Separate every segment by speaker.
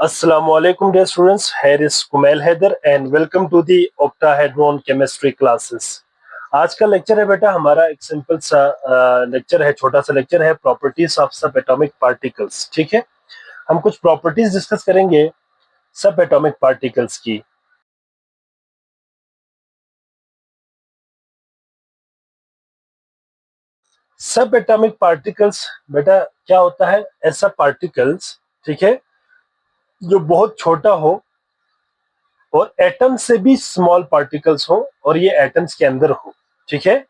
Speaker 1: Assalamualaikum dear students, here is Kumail Haider and welcome to the octahedron chemistry classes। आज का lecture है बेटा हमारा एक सिंपल सा लेक्चर है, छोटा सा लेक्चर है प्रॉपर्टीज ऑफ सब एटॉमिक पार्टिकल्स। ठीक है, हम कुछ प्रॉपर्टीज डिस्कस करेंगे सब एटॉमिक पार्टिकल्स की। सब एटॉमिक पार्टिकल्स बेटा क्या होता है? ऐसा पार्टिकल्स, ठीक है, जो बहुत छोटा हो और एटम से भी स्मॉल पार्टिकल्स हो और ये एटम्स के अंदर हो। ठीक है,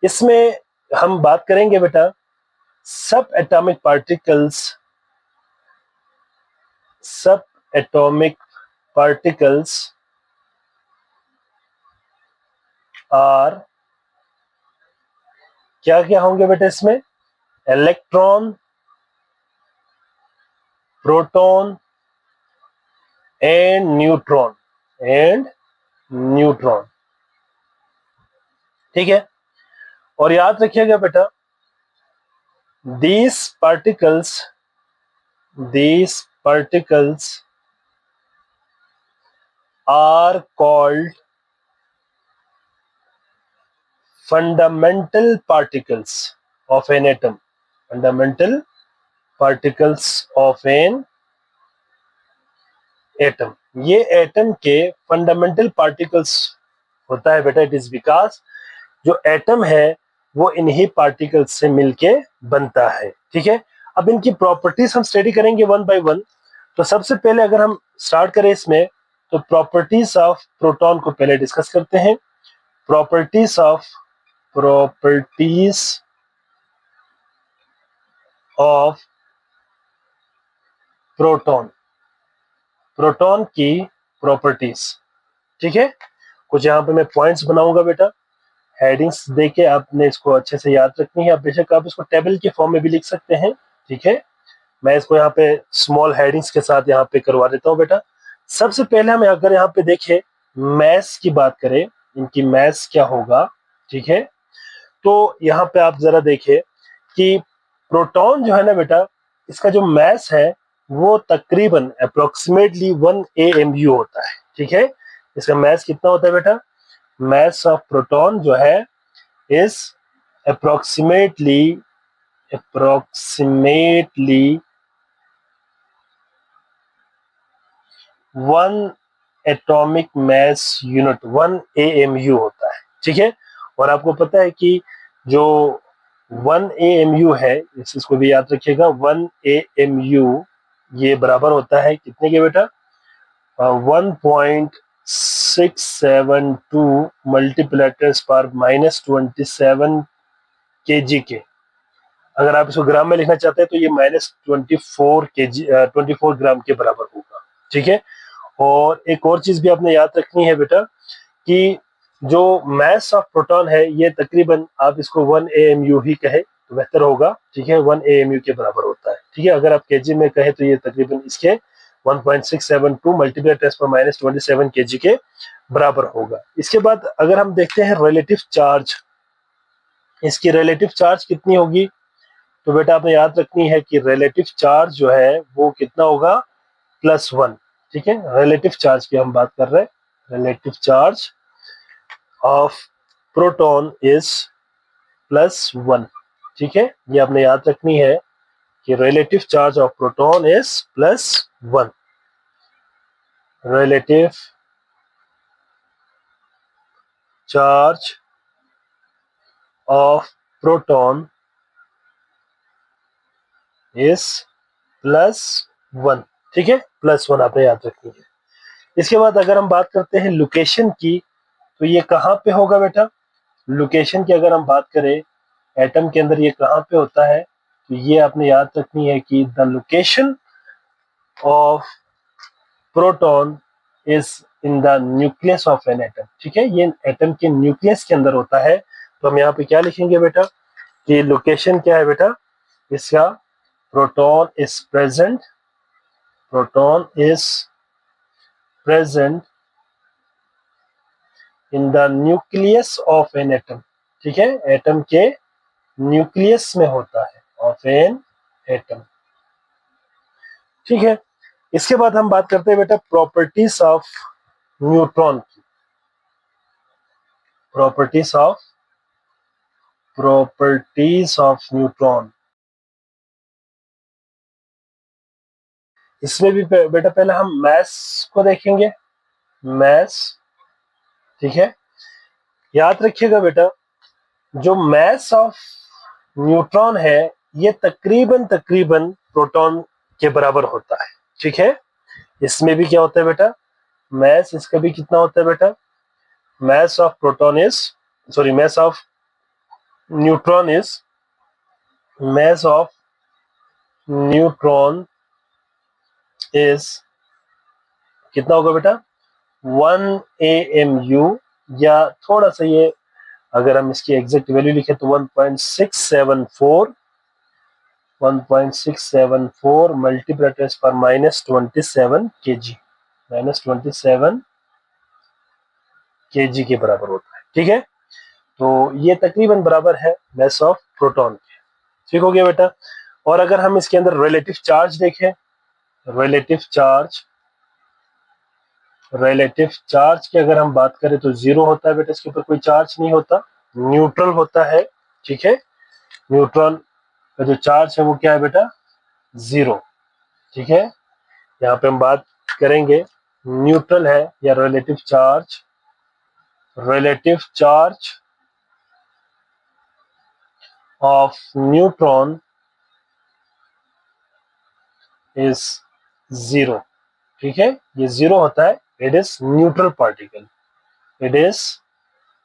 Speaker 1: इसमें हम बात करेंगे बेटा सब एटॉमिक पार्टिकल्स। सब एटॉमिक पार्टिकल्स आर क्या क्या होंगे बेटा इसमें? Electron, proton and neutron. ठीक है, और याद रखिएगा बेटा these particles are called fundamental particles of an atom। fundamental particles of an atom, ये एटम के फंडामेंटल पार्टिकल्स होता है बेटा। इट इज बिकॉज जो एटम है वो इन्हीं पार्टिकल्स से मिलके बनता है। ठीक है, अब इनकी प्रॉपर्टीज हम स्टडी करेंगे वन बाय वन। तो सबसे पहले अगर हम स्टार्ट करें इसमें, तो प्रॉपर्टीज ऑफ प्रोटॉन को पहले डिस्कस करते हैं। प्रॉपर्टीज ऑफ प्रोटॉन की प्रॉपर्टीज। ठीक है, कुछ यहाँ पे मैं पॉइंट्स बनाऊंगा बेटा, हेडिंग्स देके आपने इसको अच्छे से याद रखनी है। बेशक आप इसको टेबल के फॉर्म में भी लिख सकते हैं। ठीक है, मैं इसको यहाँ पे स्मॉल हेडिंग्स के साथ यहाँ पे करवा देता हूँ बेटा। सबसे पहले हम अगर यहाँ पे देखें मैस की बात करें, इनकी मैस क्या होगा? ठीक है, तो यहाँ पे आप जरा देखिए कि प्रोटॉन जो है ना बेटा, इसका जो मैस है वो तकरीबन अप्रोक्सीमेटली 1 AMU होता है। ठीक है, इसका मैस कितना होता है बेटा? mass of proton जो है is approximately 1 atomic mass unit, 1 AMU होता है। ठीक है, और आपको पता है कि जो 1 AMU है, इस चीज को भी याद रखिएगा, 1 AMU ये बराबर होता है कितने के बेटा? 1.672 मल्टीप्लेटर्स पर -27 kg के। अगर आप इसको ग्राम में लिखना चाहते हैं तो ये -24 kg 24 ग्राम के बराबर होगा। ठीक है, और एक और चीज भी आपने याद रखनी है बेटा कि जो मैस ऑफ प्रोटॉन है ये तकरीबन आप इसको 1 AMU ही कहे तो बेहतर होगा। ठीक है, 1 AMU के बराबर होता है। ठीक है, अगर आप केजी में कहे तो ये तकरीबन इसके 1.672 मल्टीप्लाई 10⁻27 kg के बराबर होगा। इसके बाद अगर हम देखते हैं रिलेटिव चार्ज, इसकी रिलेटिव चार्ज कितनी होगी? तो बेटा आपने याद रखनी है कि रिलेटिव चार्ज जो है वो कितना होगा? +1। ठीक है, रिलेटिव चार्ज की हम बात कर रहे हैं। Relative charge of proton is +1। ठीक है, ये आपने याद रखनी है कि relative charge of proton is +1। Relative charge of proton is +1। ठीक है, +1 आपने याद रखनी है। इसके बाद अगर हम बात करते हैं लोकेशन की, तो ये कहाँ पे होगा बेटा? लोकेशन की अगर हम बात करें एटम के अंदर, ये कहाँ पे होता है? तो ये आपने याद रखनी है कि the location of proton is in the nucleus of an atom. ठीक है, ये एटम के न्यूक्लियस के अंदर होता है। तो हम यहाँ पे क्या लिखेंगे बेटा कि लोकेशन क्या है बेटा इसका? Proton is present in the nucleus of an atom. ठीक है, एटम के न्यूक्लियस में होता है, ऑफ एन एटम। ठीक है, इसके बाद हम बात करते हैं बेटा प्रॉपर्टीज ऑफ न्यूट्रॉन की। Properties of neutron. इसमें भी बेटा पहले हम मैस को देखेंगे। मैस, ठीक है। याद रखिएगा बेटा, जो मैस ऑफ न्यूट्रॉन है ये तकरीबन तकरीबन प्रोटॉन के बराबर होता है, ठीक है। इसमें भी क्या होता है बेटा, मैस इसका भी कितना होता है बेटा, mass of proton is sorry mass of neutron is mass of neutron is कितना होगा बेटा 1 AMU, या थोड़ा सा ये अगर हम इसकी एग्जैक्ट वैल्यू लिखें तो 1.674 मल्टीप्लाई पर -27 kg, -27 kg के बराबर होता है, ठीक है। तो ये तकरीबन बराबर है मैस ऑफ प्रोटॉन के, ठीक हो गया बेटा। और अगर हम इसके अंदर रिलेटिव चार्ज देखें, रिलेटिव चार्ज की अगर हम बात करें तो 0 होता है बेटा, इसके ऊपर कोई चार्ज नहीं होता, न्यूट्रल होता है, ठीक है। न्यूट्रॉन का जो चार्ज है वो क्या है बेटा 0, ठीक है। यहाँ पे हम बात करेंगे न्यूट्रल है या relative charge. Relative charge of neutron is 0, ठीक है। ये 0 होता है, it is neutral particle, it is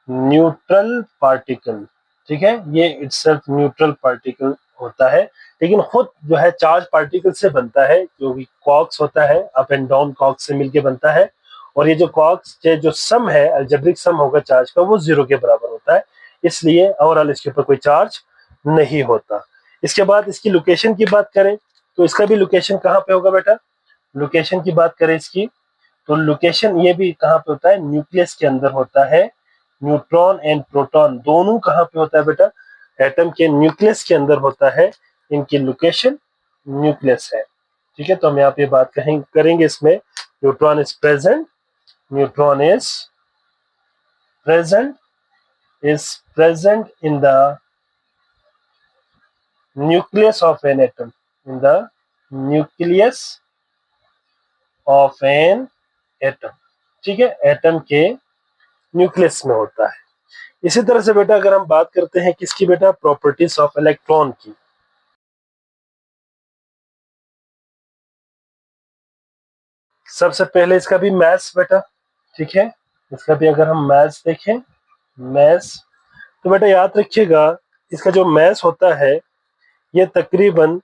Speaker 1: neutral particle, ठीक है। ये इटसेल्फ न्यूट्रल पार्टिकल होता है, लेकिन खुद जो है चार्ज पार्टिकल से बनता है, जो भी कॉक्स होता है अप एंड डाउन कॉक्स से मिलके बनता है। और ये जो कॉक्स जो सम है अलजेब्रिक सम होगा चार्ज का वो 0 के बराबर होता है, इसलिए ओवरऑल इसके ऊपर कोई चार्ज नहीं होता। इसके बाद इसकी लोकेशन की बात करें तो इसका भी लोकेशन कहाँ पे होगा बेटा, लोकेशन की बात करें इसकी तो लोकेशन ये भी कहाँ पे होता है, न्यूक्लियस के अंदर होता है। न्यूट्रॉन एंड प्रोटॉन दोनों कहाँ पे होता है बेटा, एटम के न्यूक्लियस के अंदर होता है, इनकी लोकेशन न्यूक्लियस है, ठीक है। तो हम यहाँ पे बात करेंगे इसमें neutron is present, neutron is present in the nucleus of an atom, in the nucleus of an atom, ठीक है। एटम के न्यूक्लियस में होता है। इसी तरह से बेटा अगर हम बात करते हैं किसकी बेटा, प्रॉपर्टीज ऑफ इलेक्ट्रॉन की। सबसे पहले इसका भी मैथ्स बेटा, ठीक है। इसका भी अगर हम मैथ्स देखें, मैथ्स तो बेटा याद रखिएगा इसका जो मैथ्स होता है ये तकरीबन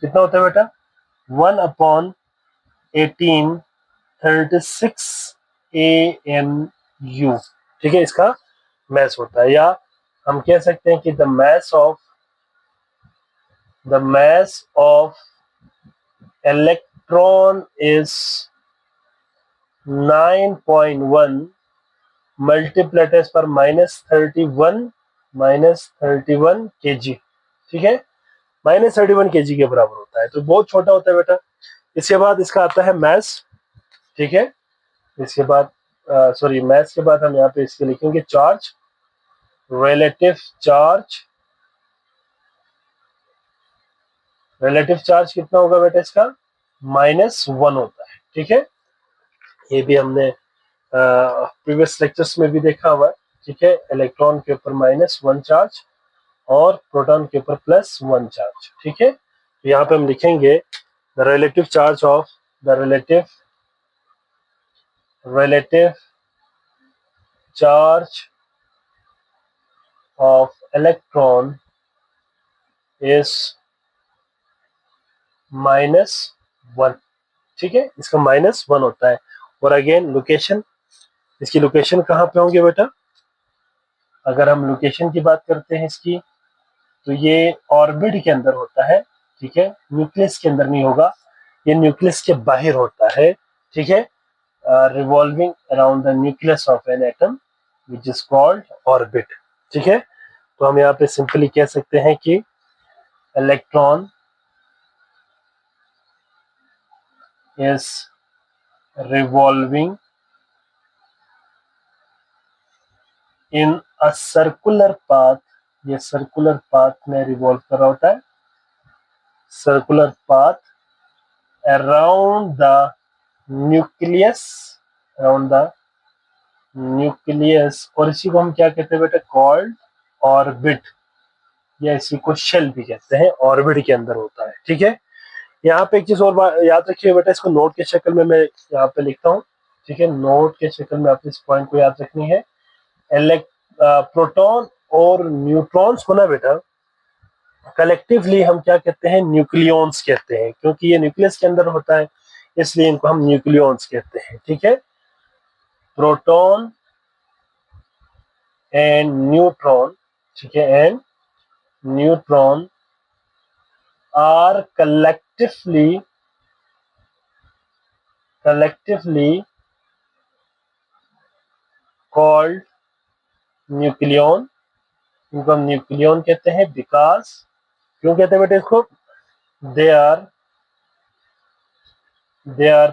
Speaker 1: कितना होता है बेटा 1/1836 AMU, ठीक है। इसका मैथ्स होता है, या हम कह सकते हैं कि the mass of electron is 9.1 multiplied पर -31 kg, ठीक है। -31 kg के बराबर होता है, तो बहुत छोटा होता है बेटा। इसके बाद इसका आता है मैस, ठीक है। इसके बाद सॉरी मैस के बाद हम यहाँ पे इसके लिखेंगे charge, relative charge. Relative charge कितना होगा बेटा इसका -1 होता है, ठीक है। ये भी हमने प्रीवियस लेक्चर्स में भी देखा हुआ है, ठीक है। इलेक्ट्रॉन के ऊपर -1 चार्ज और प्रोटॉन के ऊपर +1 चार्ज, ठीक है। तो यहाँ पे हम लिखेंगे the relative charge of the relative charge of electron is -1, ठीक है। इसका -1 होता है। और अगेन लोकेशन, इसकी लोकेशन कहाँ पे होंगे बेटा, अगर हम लोकेशन की बात करते हैं इसकी तो ये ऑर्बिट के अंदर होता है, ठीक है। न्यूक्लियस के अंदर नहीं होगा, ये न्यूक्लियस के बाहर होता है, ठीक है। Revolving around the nucleus of an atom which is called orbit, ठीक है। तो हम यहाँ पे सिंपली कह सकते हैं कि electron is revolving in a circular path, ये सर्कुलर पाथ में रिवॉल्व कर रहा होता है, circular path around the nucleus, around the nucleus, और इसी को हम क्या कहते हैं बेटा, कॉल्ड ऑर्बिट, या इसी को शेल भी कहते हैं, ऑर्बिट के अंदर होता है। ठीक है, यहाँ पे एक चीज और याद रखिए बेटा, इसको नोट के शक्ल में मैं यहाँ पे लिखता हूँ। ठीक है, नोट के शक्ल में आपको इस पॉइंट को याद रखनी है। प्रोटॉन और न्यूट्रॉन्स को ना बेटा कलेक्टिवली हम क्या कहते हैं, न्यूक्लियॉन्स कहते हैं, क्योंकि ये न्यूक्लियस के अंदर होता है, इसलिए इनको हम न्यूक्लियॉन्स कहते हैं। ठीक है, प्रोटॉन एंड न्यूट्रॉन, ठीक है, and neutron are collectively called nucleon, इनको हम न्यूक्लियॉन कहते हैं, बिकॉज, क्यों कहते हैं बेटे इसको, they are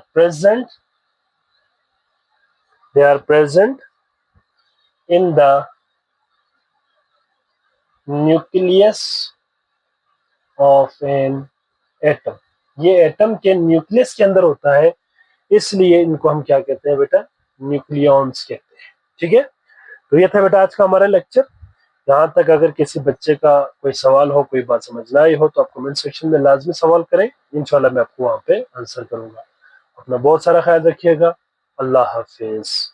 Speaker 1: present in the nucleus of an atom, ये एटम के न्यूक्लियस के अंदर होता है, इसलिए इनको हम क्या कहते हैं बेटा, न्यूक्लियॉन्स कहते हैं। ठीक है, तो ये था बेटा आज का हमारा लेक्चर। यहाँ तक अगर किसी बच्चे का कोई सवाल हो, कोई बात समझ ना आई हो, तो आप कमेंट सेक्शन में लाजमी सवाल करें, इंशाल्लाह मैं आपको वहाँ पे आंसर करूंगा। अपना बहुत सारा ख्याल रखिएगा। अल्लाह हाफिज।